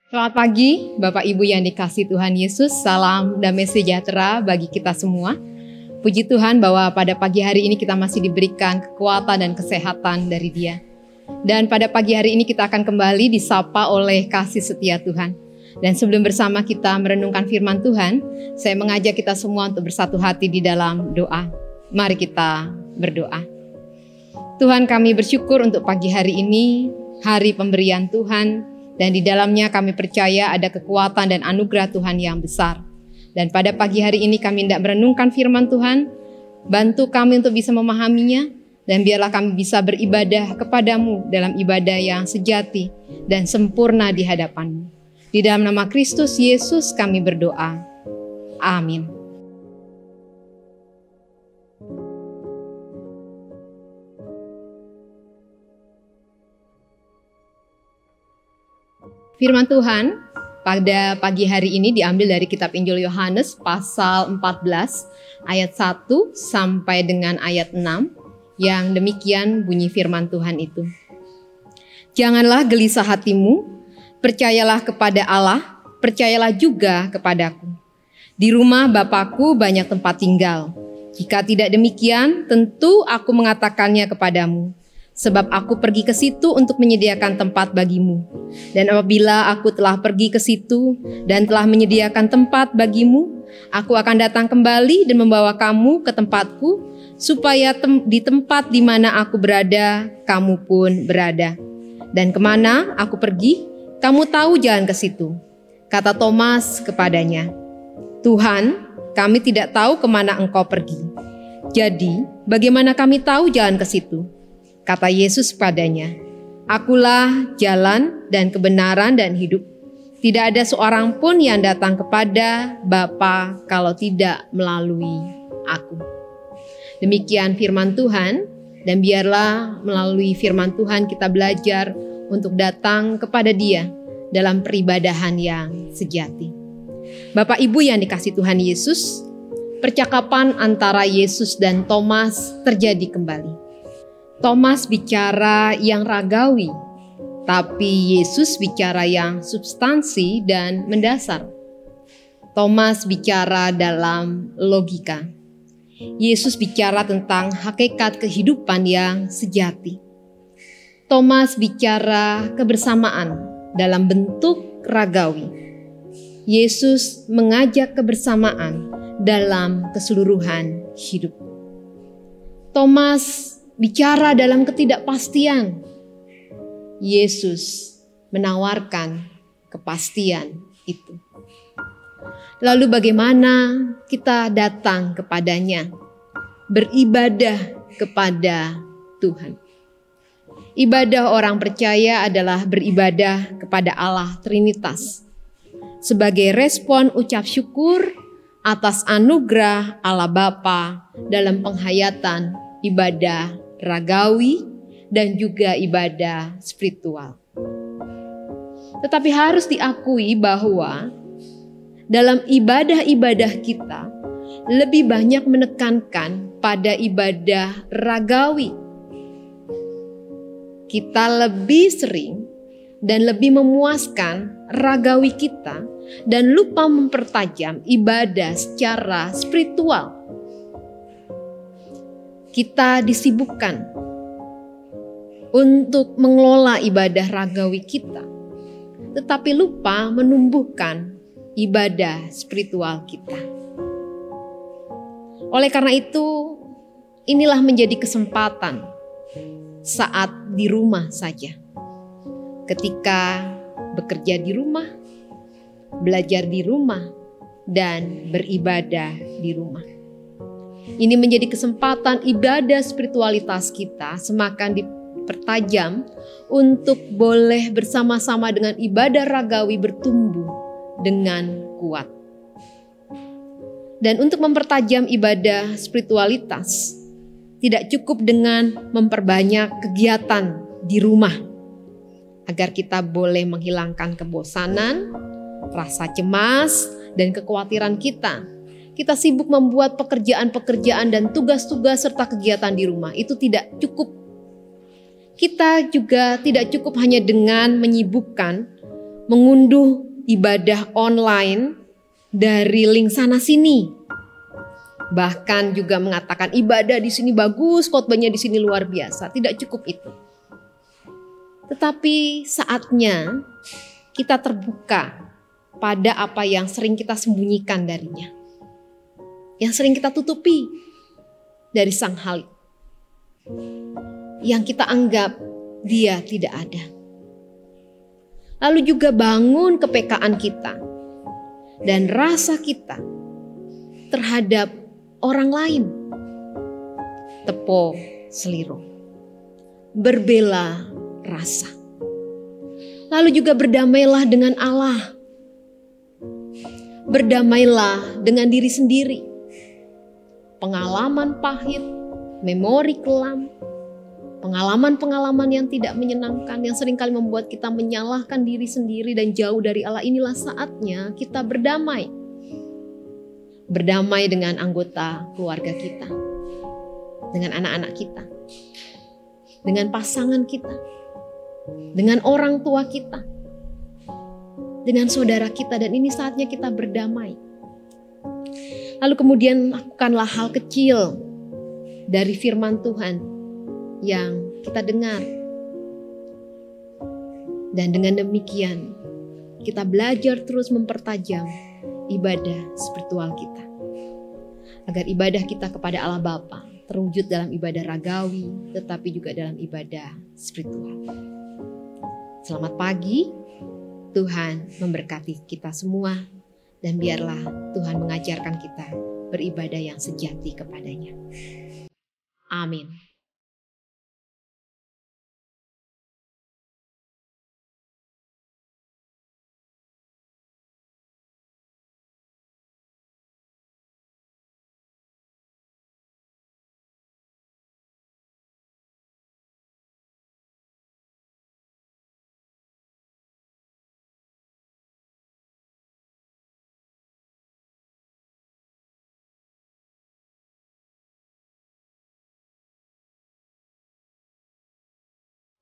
Selamat pagi, Bapak Ibu yang dikasihi Tuhan Yesus. Salam damai sejahtera bagi kita semua. Puji Tuhan bahwa pada pagi hari ini kita masih diberikan kekuatan dan kesehatan dari Dia. Dan pada pagi hari ini kita akan kembali disapa oleh kasih setia Tuhan. Dan sebelum bersama kita merenungkan firman Tuhan, saya mengajak kita semua untuk bersatu hati di dalam doa. Mari kita berdoa. Tuhan, kami bersyukur untuk pagi hari ini, hari pemberian Tuhan. Dan di dalamnya kami percaya ada kekuatan dan anugerah Tuhan yang besar. Dan pada pagi hari ini kami hendak merenungkan firman Tuhan. Bantu kami untuk bisa memahaminya. Dan biarlah kami bisa beribadah kepadamu dalam ibadah yang sejati dan sempurna di hadapanmu. Di dalam nama Kristus Yesus kami berdoa. Amin. Firman Tuhan pada pagi hari ini diambil dari kitab Injil Yohanes pasal 14 ayat 1 sampai dengan ayat 6 yang demikian bunyi firman Tuhan itu. Janganlah gelisah hatimu, percayalah kepada Allah, percayalah juga kepadaku. Di rumah Bapakku banyak tempat tinggal. Jika tidak demikian, tentu aku mengatakannya kepadamu. Sebab aku pergi ke situ untuk menyediakan tempat bagimu. Dan apabila aku telah pergi ke situ dan telah menyediakan tempat bagimu, aku akan datang kembali dan membawa kamu ke tempatku, supaya di tempat di mana aku berada, kamu pun berada. Dan kemana aku pergi, kamu tahu jalan ke situ. Kata Thomas kepadanya, Tuhan, kami tidak tahu kemana engkau pergi. Jadi, bagaimana kami tahu jalan ke situ? Kata Yesus padanya, Akulah jalan dan kebenaran dan hidup. Tidak ada seorang pun yang datang kepada Bapa kalau tidak melalui aku. Demikian firman Tuhan, dan biarlah melalui firman Tuhan kita belajar untuk datang kepada Dia dalam peribadahan yang sejati. Bapak Ibu yang dikasihi Tuhan Yesus, percakapan antara Yesus dan Thomas terjadi kembali. Thomas bicara yang ragawi, tapi Yesus bicara yang substansi dan mendasar. Thomas bicara dalam logika. Yesus bicara tentang hakikat kehidupan yang sejati. Thomas bicara kebersamaan dalam bentuk ragawi. Yesus mengajak kebersamaan dalam keseluruhan hidup. Thomas bicara dalam ketidakpastian. Yesus menawarkan kepastian itu. Lalu bagaimana kita datang kepadanya? Beribadah kepada Tuhan. Ibadah orang percaya adalah beribadah kepada Allah Trinitas. Sebagai respon ucap syukur atas anugerah Allah Bapa dalam penghayatan ibadah ragawi dan juga ibadah spiritual. Tetapi harus diakui bahwa dalam ibadah-ibadah kita lebih banyak menekankan pada ibadah ragawi. Kita lebih sering dan lebih memuaskan ragawi kita dan lupa mempertajam ibadah secara spiritual. Kita disibukkan untuk mengelola ibadah ragawi kita, tetapi lupa menumbuhkan ibadah spiritual kita. Oleh karena itu, inilah menjadi kesempatan saat di rumah saja. Ketika bekerja di rumah, belajar di rumah, dan beribadah di rumah. Ini menjadi kesempatan ibadah spiritualitas kita semakin dipertajam untuk boleh bersama-sama dengan ibadah ragawi bertumbuh dengan kuat. Dan untuk mempertajam ibadah spiritualitas, tidak cukup dengan memperbanyak kegiatan di rumah. Agar kita boleh menghilangkan kebosanan, rasa cemas, dan kekhawatiran kita. Kita sibuk membuat pekerjaan-pekerjaan dan tugas-tugas serta kegiatan di rumah. Itu tidak cukup. Kita juga tidak cukup hanya dengan menyibukkan mengunduh ibadah online dari link sana sini. Bahkan juga mengatakan ibadah di sini bagus, khotbahnya di sini luar biasa. Tidak cukup itu. Tetapi saatnya kita terbuka pada apa yang sering kita sembunyikan darinya. Yang sering kita tutupi dari sang Halik. Yang kita anggap dia tidak ada. Lalu juga bangun kepekaan kita dan rasa kita terhadap orang lain. Tepo seliro. Berbela rasa. Lalu juga berdamailah dengan Allah. Berdamailah dengan diri sendiri. Pengalaman pahit, memori kelam, pengalaman-pengalaman yang tidak menyenangkan, yang seringkali membuat kita menyalahkan diri sendiri dan jauh dari Allah, inilah saatnya kita berdamai. Berdamai dengan anggota keluarga kita, dengan anak-anak kita, dengan pasangan kita, dengan orang tua kita, dengan saudara kita, dan ini saatnya kita berdamai. Lalu kemudian lakukanlah hal kecil dari firman Tuhan yang kita dengar. Dan dengan demikian kita belajar terus mempertajam ibadah spiritual kita. Agar ibadah kita kepada Allah Bapa terwujud dalam ibadah ragawi, tetapi juga dalam ibadah spiritual. Selamat pagi, Tuhan memberkati kita semua. Dan biarlah Tuhan mengajarkan kita beribadah yang sejati kepadanya. Amin.